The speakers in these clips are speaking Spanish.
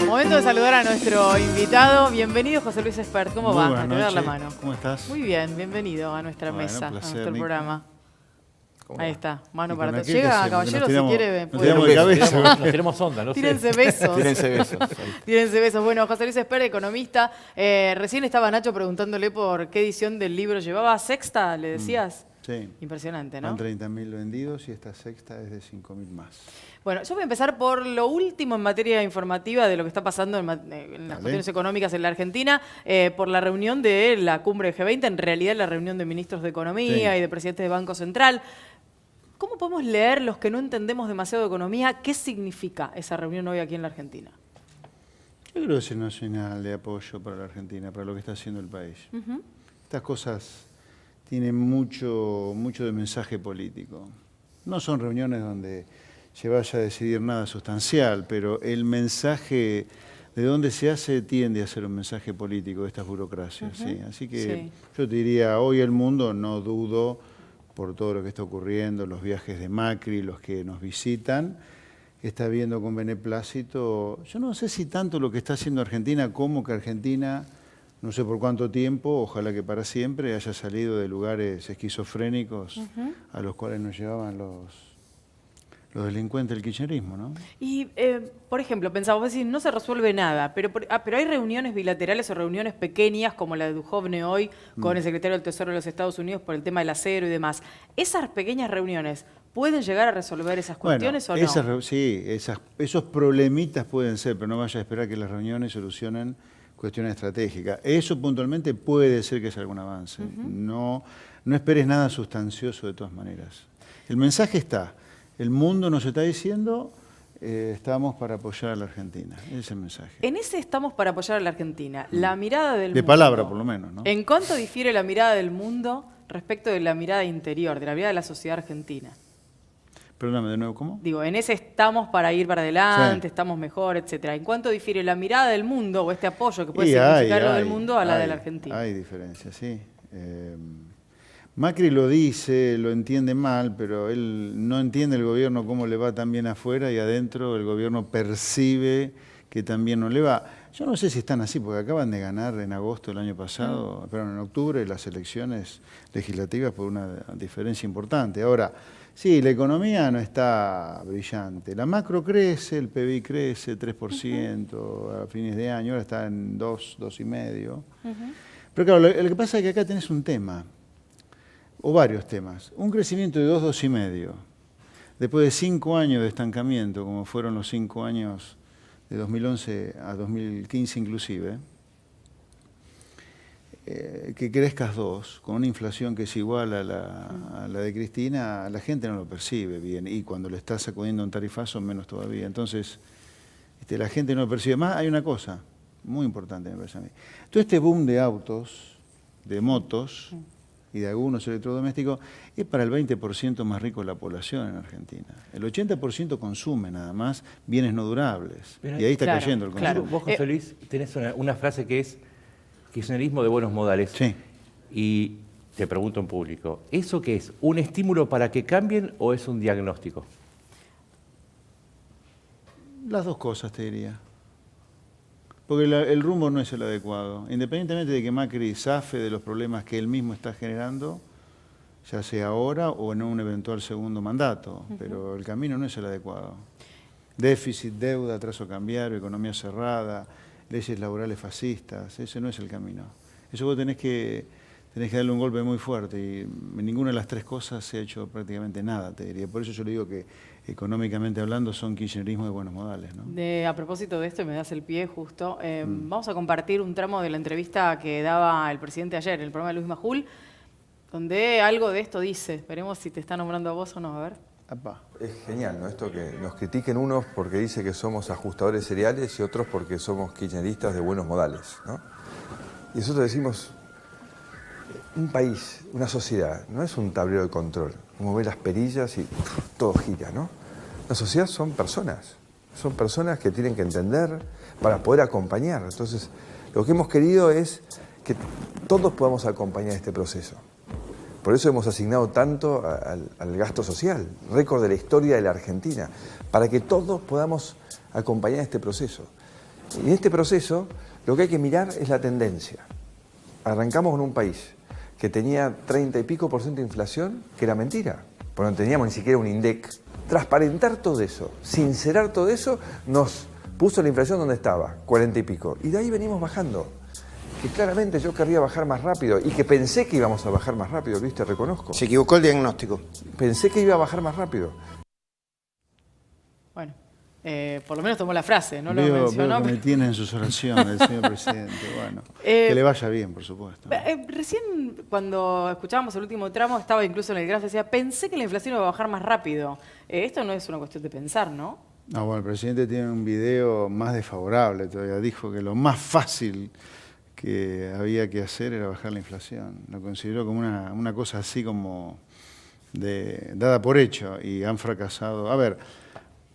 Momento de saludar a nuestro invitado. Bienvenido, José Luis Espert. ¿Cómo va? Te voy a dar la mano. ¿Cómo estás? Muy bien, bienvenido a nuestra mesa, placer, a nuestro programa. Ahí está, mano para todos. ¿Qué Llega, hacemos? caballero, Nos si quiere. nos tiramos de cabeza. Nos tenemos onda, no sé. Tírense besos. Tírense besos. Tírense besos. Bueno, José Luis Espert, economista. Recién estaba Nacho preguntándole por qué edición del libro llevaba. ¿Sexta, le decías? Sí. Impresionante, ¿no? Van 30.000 vendidos y esta sexta es de 5.000 más. Bueno, yo voy a empezar por lo último en materia informativa de lo que está pasando en las cuestiones económicas en la Argentina, por la reunión de la cumbre de G20, en realidad la reunión de ministros de Economía y de presidentes de Banco Central. ¿Cómo podemos leer, los que no entendemos demasiado de economía, qué significa esa reunión hoy aquí en la Argentina? Yo creo que es una señal de apoyo para la Argentina, para lo que está haciendo el país. Estas cosas tienen mucho de mensaje político. No son reuniones donde se vaya a decidir nada sustancial, pero el mensaje de dónde se hace tiende a ser un mensaje político de estas burocracias. ¿sí? Así que yo te diría, hoy el mundo, no dudo, por todo lo que está ocurriendo, los viajes de Macri, los que nos visitan, está viendo con beneplácito, yo no sé si tanto lo que está haciendo Argentina como que Argentina, no sé por cuánto tiempo, ojalá que para siempre, haya salido de lugares esquizofrénicos a los cuales nos llevaban los delincuentes del kirchnerismo, ¿no? Y, por ejemplo, pensamos, vos decís, no se resuelve nada, pero hay reuniones bilaterales o reuniones pequeñas, como la de Duhovne hoy, con el secretario del Tesoro de los Estados Unidos por el tema del acero y demás. ¿Esas pequeñas reuniones pueden llegar a resolver esas cuestiones o no? Sí, esos problemitas pueden ser, pero no vaya a esperar que las reuniones solucionen cuestiones estratégicas. Eso puntualmente puede ser que sea algún avance. No esperes nada sustancioso de todas maneras. El mensaje está. El mundo nos está diciendo, estamos para apoyar a la Argentina. Ese es el mensaje. En ese estamos para apoyar a la Argentina. La mirada del mundo. De palabra, por lo menos, ¿no? ¿En cuánto difiere la mirada del mundo respecto de la mirada interior, de la mirada de la sociedad argentina? Perdóname, de nuevo, ¿cómo? Digo, en ese estamos para ir para adelante, estamos mejor, etcétera. ¿En cuánto difiere la mirada del mundo o este apoyo que puede significar lo del mundo a la de la Argentina? Hay diferencias, sí. Macri lo dice, lo entiende mal, pero él no entiende el gobierno cómo le va tan bien afuera y adentro el gobierno percibe que también no le va. Yo no sé si están así, porque acaban de ganar en agosto del año pasado, perdón, en octubre, las elecciones legislativas por una diferencia importante. Ahora, sí, la economía no está brillante. La macro crece, el PBI crece 3% a fines de año, ahora está en 2,5%. Pero claro, lo que pasa es que acá tenés un tema. O varios temas. Un crecimiento de 2,5%. Después de 5 años de estancamiento, como fueron los 5 años de 2011 a 2015 inclusive, que crezcas 2, con una inflación que es igual a la de Cristina, la gente no lo percibe bien. Y cuando le estás sacudiendo un tarifazo, menos todavía. Entonces, la gente no lo percibe. Más hay una cosa muy importante, me parece a mí. Todo este boom de autos, de motos, y de algunos electrodomésticos, es para el 20% más rico de la población en Argentina. El 80% consume nada más bienes no durables. Pero, y ahí está cayendo el consumo. Claro. Vos, José Luis, tenés una frase que es kirchnerismo de buenos modales. Sí. Y te pregunto en público, ¿eso qué es? ¿Un estímulo para que cambien o es un diagnóstico? Las dos cosas, te diría. Porque el rumbo no es el adecuado. Independientemente de que Macri zafe de los problemas que él mismo está generando, ya sea ahora o en un eventual segundo mandato, pero el camino no es el adecuado. Déficit, deuda, atraso cambiario, economía cerrada, leyes laborales fascistas, ese no es el camino. Eso vos tenés que darle un golpe muy fuerte y en ninguna de las tres cosas se ha hecho prácticamente nada, te diría. Por eso yo le digo que económicamente hablando son kirchnerismo de buenos modales, ¿no? A propósito de esto, y me das el pie justo, vamos a compartir un tramo de la entrevista que daba el presidente ayer en el programa de Luis Majul, donde algo de esto dice. Veremos si te está nombrando a vos o no, a ver. Apá. Es genial, ¿no? Esto que nos critiquen unos porque dice que somos ajustadores seriales y otros porque somos kirchneristas de buenos modales, ¿no? Y nosotros decimos, un país, una sociedad, no es un tablero de control, como ve las perillas y todo gira, ¿no? La sociedad son personas que tienen que entender para poder acompañar. Entonces, lo que hemos querido es que todos podamos acompañar este proceso. Por eso hemos asignado tanto al gasto social, récord de la historia de la Argentina, para que todos podamos acompañar este proceso. Y en este proceso lo que hay que mirar es la tendencia. Arrancamos con un país que tenía 30 y pico % de inflación, que era mentira, porque no teníamos ni siquiera un INDEC. Transparentar todo eso, sincerar todo eso, nos puso la inflación donde estaba, 40 y pico. Y de ahí venimos bajando. Que claramente yo querría bajar más rápido y que pensé que íbamos a bajar más rápido, ¿viste? Reconozco. Se equivocó el diagnóstico. Pensé que iba a bajar más rápido. Bueno, por lo menos tomó la frase, no lo Veo mencionó. que me tiene en sus oraciones el señor presidente. Bueno, que le vaya bien, por supuesto. Recién cuando escuchábamos el último tramo, estaba incluso en el gráfico, decía, pensé que la inflación iba a bajar más rápido. Esto no es una cuestión de pensar, ¿no? No, bueno, el presidente tiene un video más desfavorable todavía. Dijo que lo más fácil que había que hacer era bajar la inflación. Lo consideró como una cosa así como dada por hecho y han fracasado. A ver,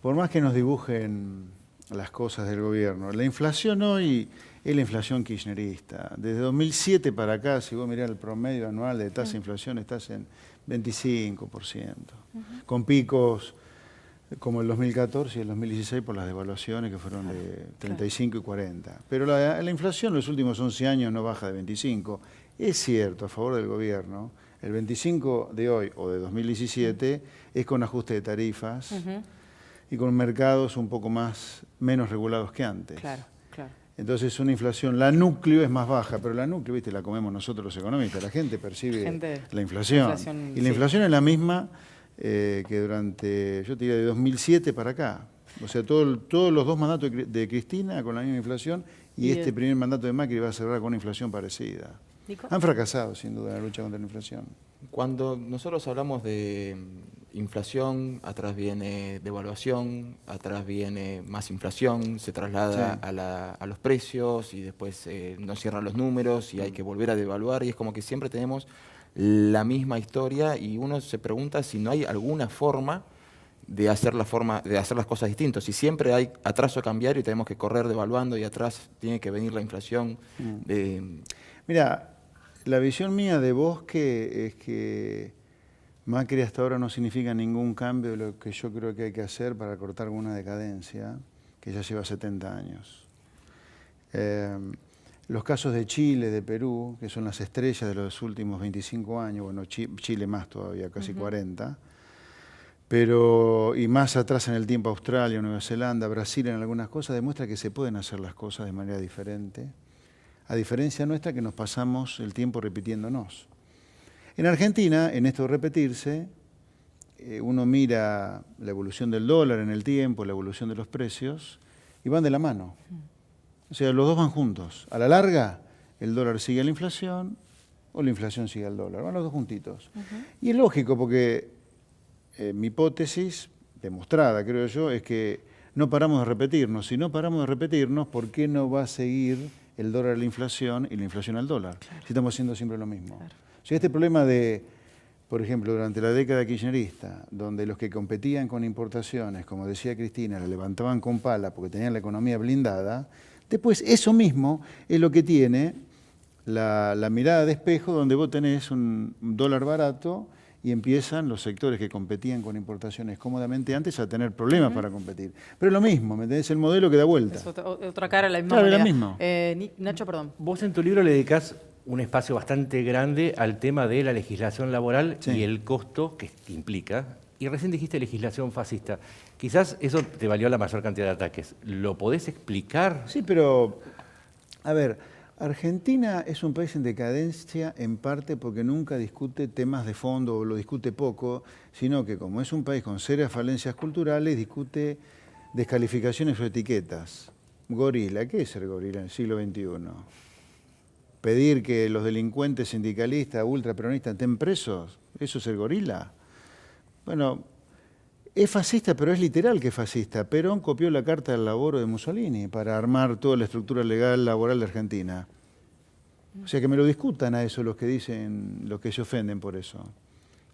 por más que nos dibujen las cosas del gobierno, la inflación hoy es la inflación kirchnerista. Desde 2007 para acá, si vos mirás el promedio anual de tasa de inflación, estás en 25%, con picos como el 2014 y el 2016 por las devaluaciones que fueron de 35 y 40. Pero la inflación en los últimos 11 años no baja de 25. Es cierto, a favor del gobierno, el 25 de hoy o de 2017 es con ajuste de tarifas y con mercados un poco menos regulados que antes. Claro, claro. Entonces una inflación, la núcleo es más baja, pero la núcleo, viste, la comemos nosotros los economistas, la gente percibe la inflación. Y la inflación es la misma que durante, yo te diría, de 2007 para acá. O sea, todos los dos mandatos de Cristina con la misma inflación y este primer mandato de Macri va a cerrar con una inflación parecida. ¿Nico? Han fracasado, sin duda, en la lucha contra la inflación. Cuando nosotros hablamos de inflación, atrás viene devaluación, atrás viene más inflación, se traslada a los precios y después no cierran los números y hay que volver a devaluar y es como que siempre tenemos la misma historia y uno se pregunta si no hay alguna forma de hacer las cosas distintas. Si siempre hay atraso cambiario y tenemos que correr devaluando y atrás tiene que venir la inflación. Mira, la visión mía de Bosque es que Macri hasta ahora no significa ningún cambio de lo que yo creo que hay que hacer para cortar una decadencia que ya lleva 70 años. Los casos de Chile, de Perú, que son las estrellas de los últimos 25 años, bueno, Chile más todavía, casi 40, pero y más atrás en el tiempo Australia, Nueva Zelanda, Brasil en algunas cosas, demuestra que se pueden hacer las cosas de manera diferente, a diferencia nuestra que nos pasamos el tiempo repitiéndonos. En Argentina, en esto de repetirse, uno mira la evolución del dólar en el tiempo, la evolución de los precios, y van de la mano. O sea, los dos van juntos. A la larga, el dólar sigue a la inflación o la inflación sigue al dólar. Van los dos juntitos. Y es lógico porque mi hipótesis, demostrada creo yo, es que no paramos de repetirnos. Si no paramos de repetirnos, ¿por qué no va a seguir el dólar a la inflación y la inflación al dólar? Claro. Si estamos haciendo siempre lo mismo. Claro. O sea, este problema de, por ejemplo, durante la década kirchnerista, donde los que competían con importaciones, como decía Cristina, la levantaban con pala porque tenían la economía blindada, después eso mismo es lo que tiene la mirada de espejo, donde vos tenés un dólar barato y empiezan los sectores que competían con importaciones cómodamente antes a tener problemas para competir. Pero es lo mismo, ¿me entendés? El modelo que da vuelta. Es otra cara a la misma manera. Claro, la misma. Nacho, perdón. Vos en tu libro le dedicás un espacio bastante grande al tema de la legislación laboral y el costo que implica. Y recién dijiste legislación fascista. Quizás eso te valió la mayor cantidad de ataques. ¿Lo podés explicar? Sí, pero, a ver, Argentina es un país en decadencia en parte porque nunca discute temas de fondo o lo discute poco, sino que como es un país con serias falencias culturales, discute descalificaciones o etiquetas. Gorila, ¿qué es ser gorila en el siglo XXI? ¿Pedir que los delincuentes sindicalistas, ultraperonistas estén presos? ¿Eso es ser gorila? Bueno, es fascista, pero es literal que es fascista. Perón copió la Carta del Laboro de Mussolini para armar toda la estructura legal laboral de Argentina. O sea, que me lo discutan a eso los que dicen, los que se ofenden por eso.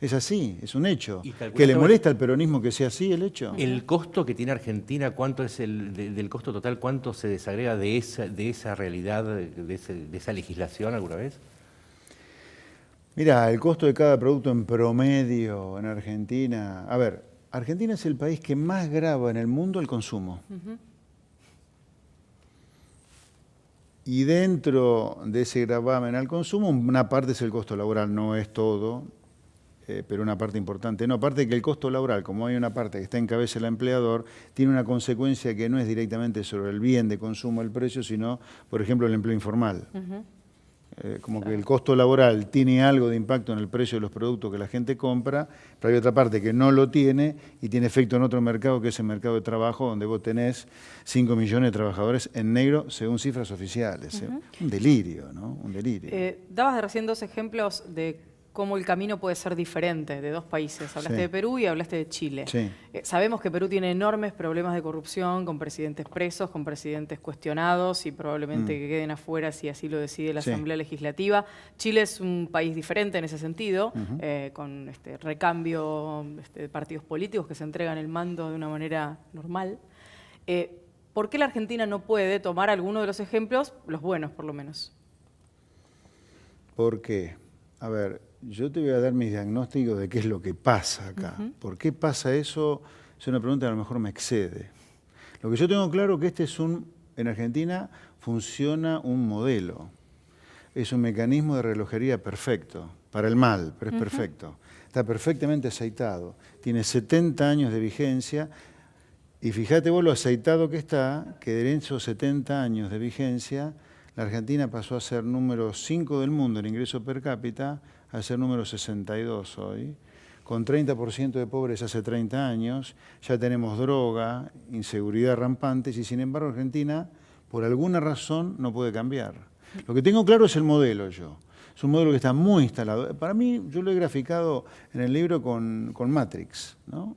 Es así, es un hecho. ¿Que le molesta al peronismo que sea así el hecho? ¿El costo que tiene Argentina, cuánto es del costo total, cuánto se desagrega de esa realidad, de esa legislación alguna vez? Mira, el costo de cada producto en promedio en Argentina. A ver, Argentina es el país que más grava en el mundo el consumo. Y dentro de ese gravamen al consumo, una parte es el costo laboral, no es todo, pero una parte importante. No, aparte de que el costo laboral, como hay una parte que está en cabeza del empleador, tiene una consecuencia que no es directamente sobre el bien de consumo, el precio, sino, por ejemplo, el empleo informal. Como que el costo laboral tiene algo de impacto en el precio de los productos que la gente compra, pero hay otra parte que no lo tiene y tiene efecto en otro mercado, que es el mercado de trabajo, donde vos tenés 5 millones de trabajadores en negro, según cifras oficiales. Un delirio, ¿no? Un delirio. Dabas recién 2 ejemplos de cómo el camino puede ser diferente de 2 países. Hablaste de Perú y hablaste de Chile. Sí. Sabemos que Perú tiene enormes problemas de corrupción, con presidentes presos, con presidentes cuestionados y probablemente que queden afuera si así lo decide la Asamblea Legislativa. Chile es un país diferente en ese sentido, con recambio de partidos políticos que se entregan el mando de una manera normal. ¿Por qué la Argentina no puede tomar alguno de los ejemplos, los buenos por lo menos? ¿Por qué? A ver, yo te voy a dar mis diagnósticos de qué es lo que pasa acá. ¿Por qué pasa eso? Es una pregunta que a lo mejor me excede. Lo que yo tengo claro es que en Argentina funciona un modelo. Es un mecanismo de relojería perfecto, para el mal, pero es perfecto. Está perfectamente aceitado. Tiene 70 años de vigencia. Y fíjate vos lo aceitado que está, que de esos 70 años de vigencia, la Argentina pasó a ser número 5 del mundo en ingreso per cápita, a ser número 62 hoy, con 30% de pobres hace 30 años, ya tenemos droga, inseguridad rampantes, y sin embargo Argentina, por alguna razón, no puede cambiar. Lo que tengo claro es el modelo yo. Es un modelo que está muy instalado. Para mí, yo lo he graficado en el libro con Matrix, ¿no?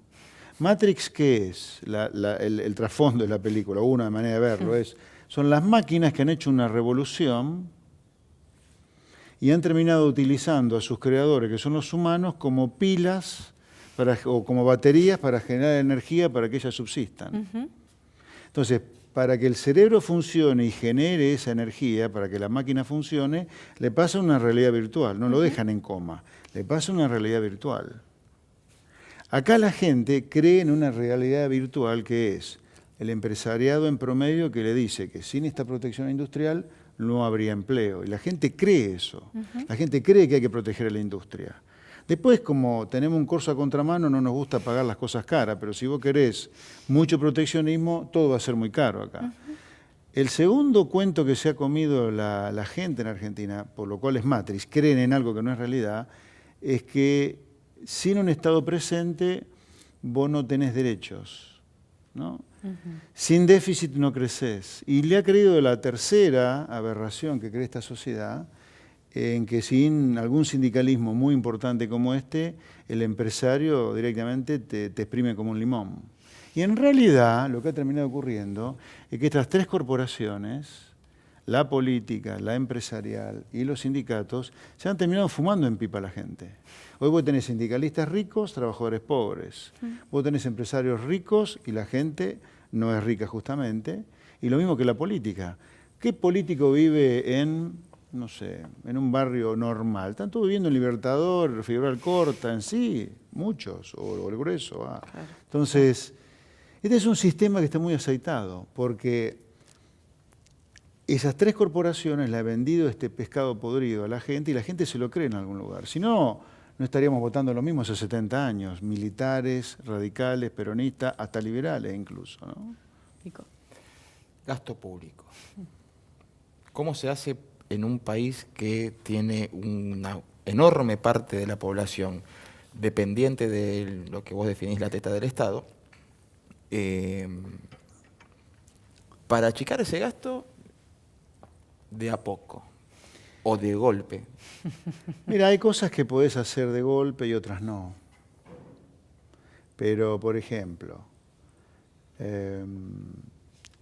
Matrix, ¿qué es? El trasfondo de la película, una manera de verlo, son las máquinas que han hecho una revolución y han terminado utilizando a sus creadores, que son los humanos, como pilas o como baterías para generar energía para que ellas subsistan. Entonces, para que el cerebro funcione y genere esa energía, para que la máquina funcione, le pasa una realidad virtual, no lo dejan en coma, le pasa una realidad virtual. Acá la gente cree en una realidad virtual que es el empresariado en promedio que le dice que sin esta protección industrial no habría empleo. Y la gente cree eso. La gente cree que hay que proteger a la industria. Después, como tenemos un corso a contramano, no nos gusta pagar las cosas caras, pero si vos querés mucho proteccionismo, todo va a ser muy caro acá. El segundo cuento que se ha comido la gente en Argentina, por lo cual es Matrix, creen en algo que no es realidad, es que sin un Estado presente vos no tenés derechos, ¿no? Sin déficit no creces. Y le ha creído la tercera aberración que cree esta sociedad, en que sin algún sindicalismo muy importante como este, el empresario directamente te exprime como un limón. Y en realidad lo que ha terminado ocurriendo es que estas 3 corporaciones, la política, la empresarial y los sindicatos, se han terminado fumando en pipa a la gente. Hoy vos tenés sindicalistas ricos, trabajadores pobres. Vos tenés empresarios ricos y la gente no es rica justamente. Y lo mismo que la política. ¿Qué político vive en, no sé, en un barrio normal? Están todos viviendo en Libertador, Figueroa Alcorta, en sí, muchos, o el Grueso. Claro. Entonces, este es un sistema que está muy aceitado, porque esas 3 corporaciones le han vendido este pescado podrido a la gente y la gente se lo cree en algún lugar. Si no, no estaríamos votando lo mismo hace 70 años. Militares, radicales, peronistas, hasta liberales incluso, ¿no? Gasto público. ¿Cómo se hace en un país que tiene una enorme parte de la población dependiente de lo que vos definís la teta del Estado? Para achicar ese gasto de a poco o de golpe. Mira, hay cosas que podés hacer de golpe y otras no. Pero, por ejemplo,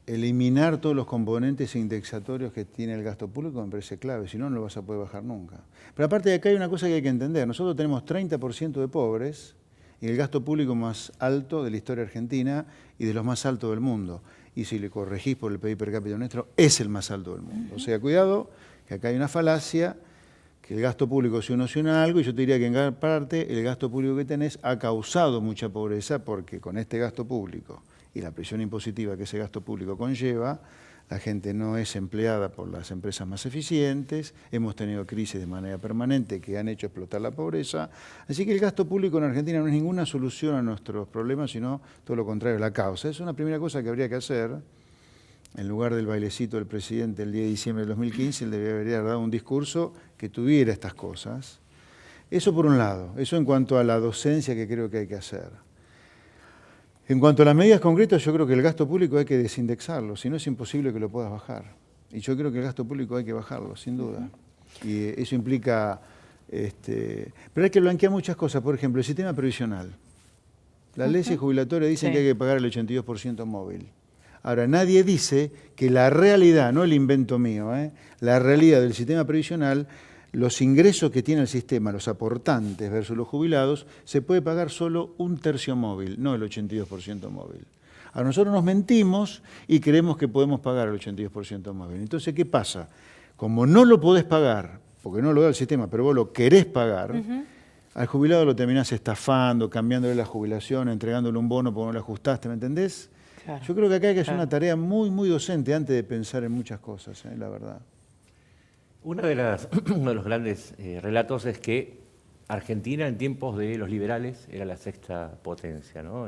eliminar todos los componentes indexatorios que tiene el gasto público me parece clave, si no, no lo vas a poder bajar nunca. Pero aparte de acá hay una cosa que hay que entender. Nosotros tenemos 30% de pobres y el gasto público más alto de la historia argentina y de los más altos del mundo. Y si le corregís por el PIB per cápita nuestro, es el más alto del mundo. O sea, cuidado, que acá hay una falacia que el gasto público se soluciona algo, y yo te diría que en gran parte el gasto público que tenés ha causado mucha pobreza, porque con este gasto público y la presión impositiva que ese gasto público conlleva, la gente no es empleada por las empresas más eficientes, hemos tenido crisis de manera permanente que han hecho explotar la pobreza, así que el gasto público en Argentina no es ninguna solución a nuestros problemas, sino todo lo contrario, la causa. Es una primera cosa que habría que hacer. En lugar del bailecito del presidente el 10 de diciembre del 2015, él debería haber dado un discurso que tuviera estas cosas. Eso por un lado, eso en cuanto a la docencia que creo que hay que hacer. En cuanto a las medidas concretas, yo creo que el gasto público hay que desindexarlo, si no es imposible que lo puedas bajar. Y yo creo que el gasto público hay que bajarlo, sin duda. Y eso implica, pero hay que blanquear muchas cosas, por ejemplo, el sistema previsional. Las leyes jubilatorias dicen que hay que pagar el 82% móvil. Ahora, nadie dice que la realidad, no el invento mío, la realidad del sistema previsional, los ingresos que tiene el sistema, los aportantes versus los jubilados, se puede pagar solo un tercio móvil, no el 82% móvil. Ahora, nosotros nos mentimos y creemos que podemos pagar el 82% móvil. Entonces, ¿qué pasa? Como no lo podés pagar, porque no lo da el sistema, pero vos lo querés pagar, al jubilado lo terminás estafando, cambiándole la jubilación, entregándole un bono porque no lo ajustaste, ¿me entendés? Claro. Yo creo que acá hay que hacer una tarea muy, muy docente antes de pensar en muchas cosas, la verdad. Uno de los grandes relatos es que Argentina en tiempos de los liberales era la sexta potencia, ¿no?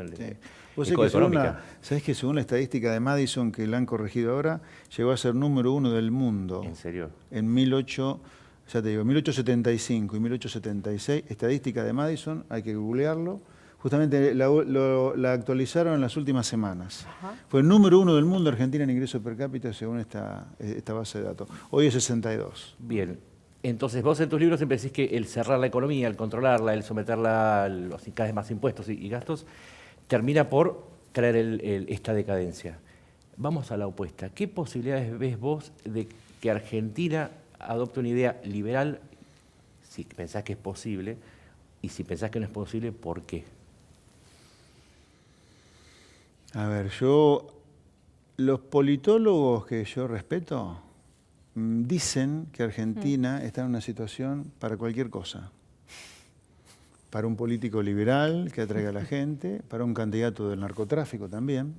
¿Sabés que según la estadística de Madison, que la han corregido ahora, llegó a ser número 1 del mundo? ¿En serio? En 1875 y 1876, estadística de Madison, hay que googlearlo. Justamente la actualizaron en las últimas semanas. Fue el número 1 del mundo Argentina en ingreso per cápita según esta base de datos. Hoy es 62. Bien. Entonces vos en tus libros siempre decís que el cerrar la economía, el controlarla, el someterla a los cada vez más impuestos y gastos, termina por traer esta decadencia. Vamos a la opuesta. ¿Qué posibilidades ves vos de que Argentina adopte una idea liberal, si pensás que es posible, y si pensás que no es posible, ¿por qué? A ver, los politólogos que yo respeto dicen que Argentina está en una situación para cualquier cosa. Para un político liberal que atraiga a la gente, para un candidato del narcotráfico también,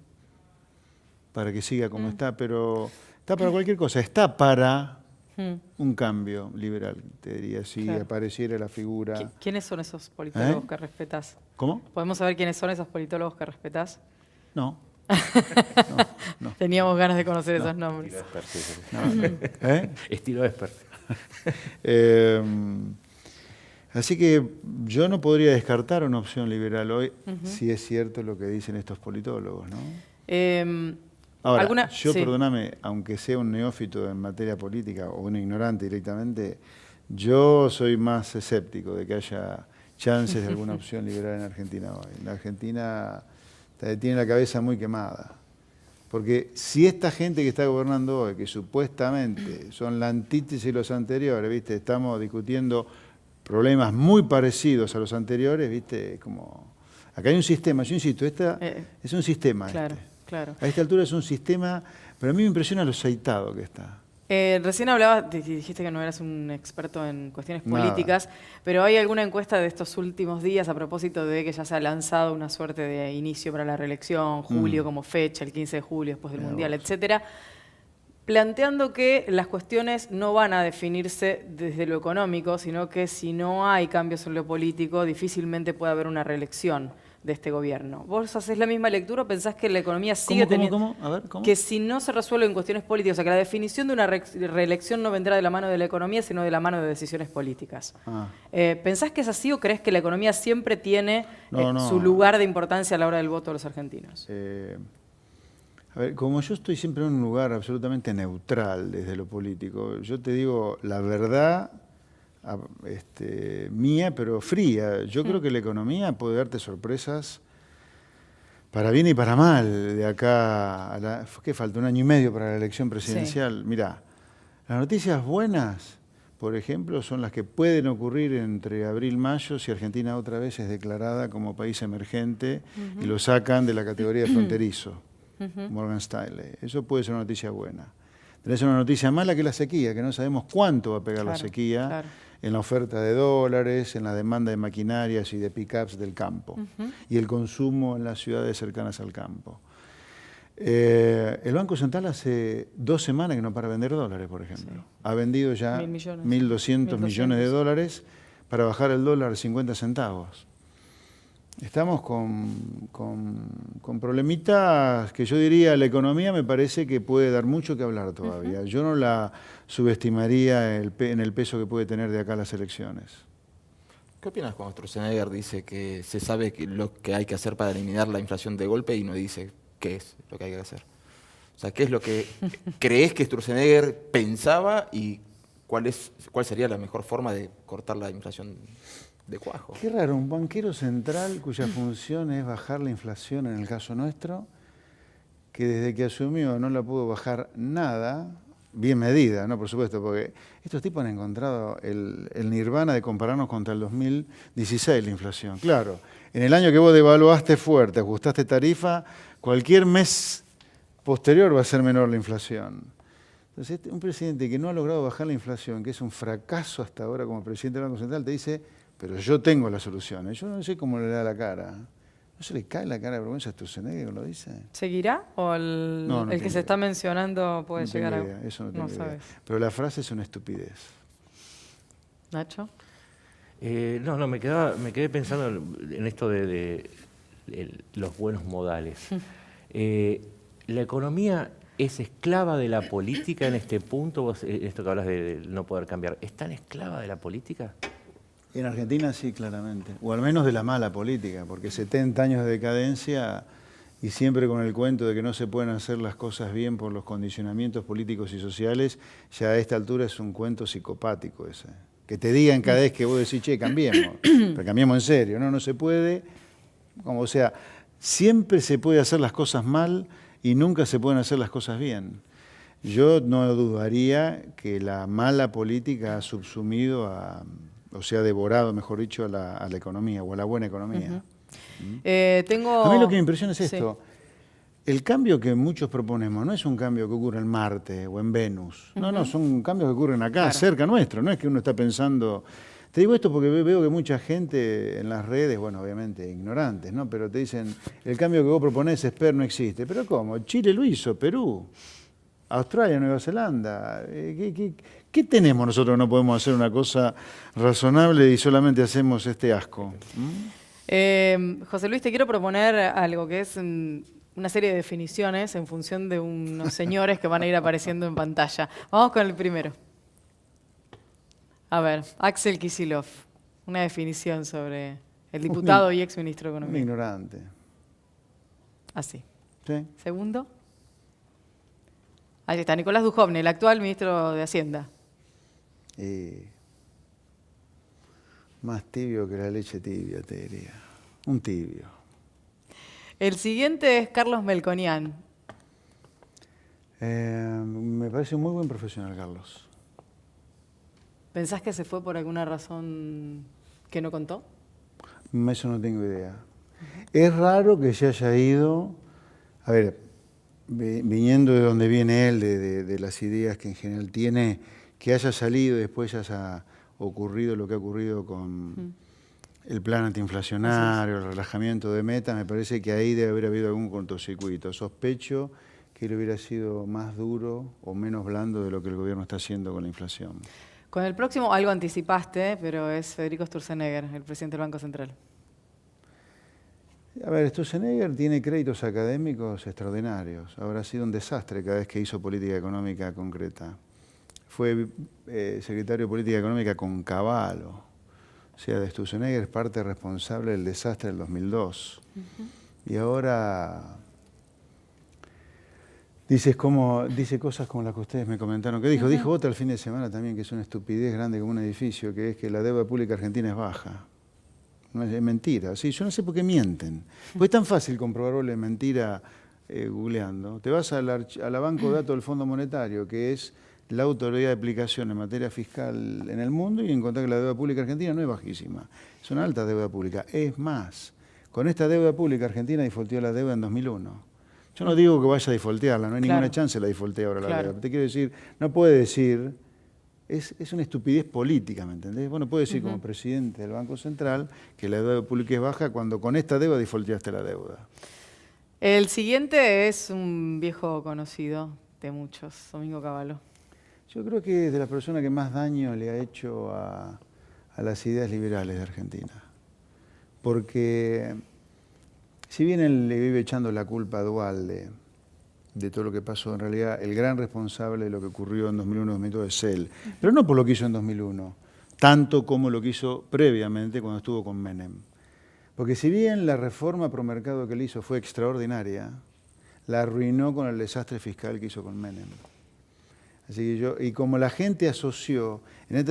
para que siga como está, pero está para cualquier cosa, está para un cambio liberal, te diría, si apareciera la figura. ¿Quiénes son esos politólogos que respetás? ¿Cómo? ¿Podemos saber quiénes son esos politólogos que respetás? No. No. Teníamos ganas de conocer esos nombres. Estilo Esper. Así que yo no podría descartar una opción liberal hoy, si es cierto lo que dicen estos politólogos, ¿no? Ahora, perdóname, aunque sea un neófito en materia política o un ignorante directamente, yo soy más escéptico de que haya chances de alguna opción liberal en Argentina hoy. La Argentina tiene la cabeza muy quemada. Porque si esta gente que está gobernando hoy, que supuestamente son la antítesis de los anteriores, ¿viste? Estamos discutiendo problemas muy parecidos a los anteriores, ¿viste? Como acá hay un sistema, yo insisto, es un sistema. Claro, claro. A esta altura es un sistema, pero a mí me impresiona lo aceitado que está. Recién hablabas, dijiste que no eras un experto en cuestiones políticas, pero ¿hay alguna encuesta de estos últimos días a propósito de que ya se ha lanzado una suerte de inicio para la reelección, julio como fecha, el 15 de julio después del Mundial, etcétera, planteando que las cuestiones no van a definirse desde lo económico, sino que si no hay cambios en lo político, difícilmente puede haber una reelección de este gobierno? ¿Vos hacés la misma lectura o pensás que la economía sigue teniendo... ¿Cómo? A ver, ¿cómo? Que si no se resuelven cuestiones políticas, o sea, que la definición de una reelección no vendrá de la mano de la economía, sino de la mano de decisiones políticas. ¿Pensás que es así o crees que la economía siempre tiene su lugar de importancia a la hora del voto de los argentinos? A ver, como yo estoy siempre en un lugar absolutamente neutral desde lo político, yo te digo la verdad... mía, pero fría. Yo creo que la economía puede darte sorpresas para bien y para mal de acá a ¿qué falta? 1 año y medio para la elección presidencial. Mirá, las noticias buenas, por ejemplo, son las que pueden ocurrir entre abril y mayo si Argentina otra vez es declarada como país emergente y lo sacan de la categoría de fronterizo, Morgan Stanley. Eso puede ser una noticia buena. Tenés una noticia mala que es la sequía, que no sabemos cuánto va a pegar la sequía en la oferta de dólares, en la demanda de maquinarias y de pick-ups del campo, y el consumo en las ciudades cercanas al campo. El Banco Central hace 2 semanas que no para vender dólares, por ejemplo. Sí. Ha vendido ya 1.200 millones de dólares para bajar el dólar 50 centavos. Estamos con problemitas que yo diría, la economía me parece que puede dar mucho que hablar todavía. Yo no la subestimaría en el peso que puede tener de acá a las elecciones. ¿Qué opinas cuando Sturzenegger dice que se sabe lo que hay que hacer para eliminar la inflación de golpe y no dice qué es lo que hay que hacer? O sea, ¿qué es lo que crees que Sturzenegger pensaba y cuál sería la mejor forma de cortar la inflación de cuajo? Qué raro, un banquero central cuya función es bajar la inflación, en el caso nuestro, que desde que asumió no la pudo bajar nada, bien medida, ¿no? Por supuesto, porque estos tipos han encontrado el nirvana de compararnos contra el 2016, la inflación. Claro, en el año que vos devaluaste fuerte, ajustaste tarifa, cualquier mes posterior va a ser menor la inflación. Entonces, un presidente que no ha logrado bajar la inflación, que es un fracaso hasta ahora como presidente del Banco Central, te dice, pero yo tengo las soluciones. Yo no sé cómo le da la cara. ¿No se le cae la cara de vergüenza a Sturzenegger cuando lo dice? ¿Seguirá? ¿O el que se está mencionando puede llegar a...? Eso no tengo idea. Pero la frase es una estupidez. ¿Nacho? No, me quedé pensando en esto de los buenos modales. ¿La economía es esclava de la política en este punto? Vos, esto que hablas de no poder cambiar, ¿es tan esclava de la política? En Argentina sí, claramente. O al menos de la mala política, porque 70 años de decadencia y siempre con el cuento de que no se pueden hacer las cosas bien por los condicionamientos políticos y sociales, ya a esta altura es un cuento psicopático ese. Que te digan cada vez que vos decís, che, cambiemos, pero cambiemos en serio. No se puede. O sea, siempre se puede hacer las cosas mal y nunca se pueden hacer las cosas bien. Yo no dudaría que la mala política ha subsumido o sea, devorado, mejor dicho, a la economía o a la buena economía. A mí lo que me impresiona es esto. Sí. El cambio que muchos proponemos no es un cambio que ocurre en Marte o en Venus. No, son cambios que ocurren acá, cerca nuestro. No es que uno está pensando... Te digo esto porque veo que mucha gente en las redes, bueno, obviamente ignorantes, ¿no? Pero te dicen, el cambio que vos proponés, Esper, no existe. ¿Pero cómo? Chile lo hizo, Perú, Australia, Nueva Zelanda. ¿Qué tenemos nosotros que no podemos hacer una cosa razonable y solamente hacemos este asco? José Luis, te quiero proponer algo que es una serie de definiciones en función de unos señores que van a ir apareciendo en pantalla. Vamos con el primero. A ver, Axel Kicillof, una definición sobre el diputado y exministro de Economía. Un ignorante. Así. ¿Sí? Segundo. Ahí está, Nicolás Dujovne, el actual ministro de Hacienda. Más tibio que la leche tibia, te diría. Un tibio. El siguiente es Carlos Melconian. Me parece un muy buen profesional, Carlos. ¿Pensás que se fue por alguna razón que no contó? Eso no tengo idea. Es raro que se haya ido, a ver, viniendo de donde viene él, de las ideas que en general tiene, que haya salido y después haya ocurrido lo que ha ocurrido con el plan antiinflacionario, el relajamiento de metas, me parece que ahí debe haber habido algún cortocircuito. Sospecho que él hubiera sido más duro o menos blando de lo que el gobierno está haciendo con la inflación. Con el próximo algo anticipaste, pero es Federico Sturzenegger, el presidente del Banco Central. A ver, Sturzenegger tiene créditos académicos extraordinarios. Habrá sido un desastre cada vez que hizo política económica concreta. Fue secretario de Política Económica con Cavallo. O sea, de Sturzenegger es parte responsable del desastre del 2002. Y ahora dice cosas como las que ustedes me comentaron. ¿Qué dijo? Dijo otra el fin de semana también, que es una estupidez grande como un edificio, que es que la deuda pública argentina es baja. No es mentira. Sí, yo no sé por qué mienten. Pues es tan fácil comprobarle mentira googleando. Te vas a la banco de datos del Fondo Monetario, que es la autoridad de aplicación en materia fiscal en el mundo, y encontrar que la deuda pública argentina no es bajísima. Es una alta deuda pública. Es más, con esta deuda pública argentina defaultó la deuda en 2001. Yo no digo que vaya a defaultearla, no hay Claro. ninguna chance de la defaultea ahora la Claro. deuda. Te quiero decir, no puede decir, es una estupidez política, ¿me entendés? Bueno, puede decir como presidente del Banco Central que la deuda pública es baja cuando con esta deuda defaulteaste la deuda. El siguiente es un viejo conocido de muchos, Domingo Cavallo. Yo creo que es de las personas que más daño le ha hecho a las ideas liberales de Argentina. Porque si bien él le vive echando la culpa a Duhalde de todo lo que pasó, en realidad el gran responsable de lo que ocurrió en 2001-2002 es él. Pero no por lo que hizo en 2001, tanto como lo que hizo previamente cuando estuvo con Menem. Porque si bien la reforma pro mercado que él hizo fue extraordinaria, la arruinó con el desastre fiscal que hizo con Menem. Así que y como la gente asoció,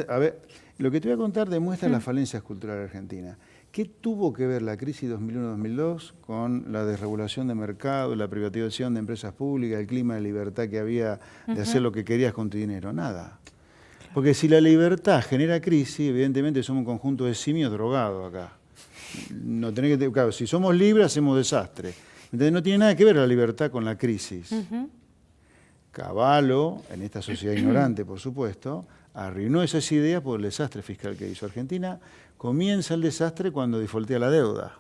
a ver, lo que te voy a contar demuestra las falencias culturales argentinas. ¿Qué tuvo que ver la crisis 2001-2002 con la desregulación de mercado, la privatización de empresas públicas, el clima de libertad que había de hacer lo que querías con tu dinero? Nada. Porque si la libertad genera crisis, evidentemente somos un conjunto de simios drogados acá. No tenés que, claro, si somos libres hacemos desastre. Entonces no tiene nada que ver la libertad con la crisis. Cavallo, en esta sociedad ignorante, por supuesto, arruinó esas ideas por el desastre fiscal que hizo Argentina. Comienza el desastre cuando defaultea la deuda.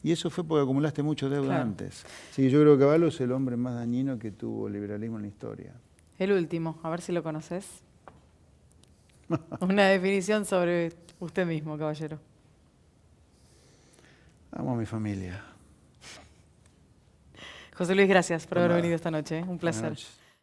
Y eso fue porque acumulaste mucha deuda antes. Así que yo creo que Cavallo es el hombre más dañino que tuvo el liberalismo en la historia. El último, a ver si lo conoces. Una definición sobre usted mismo, caballero. Amo a mi familia. José Luis, gracias por haber Nada. venido esta noche. Un Buenas placer. noches.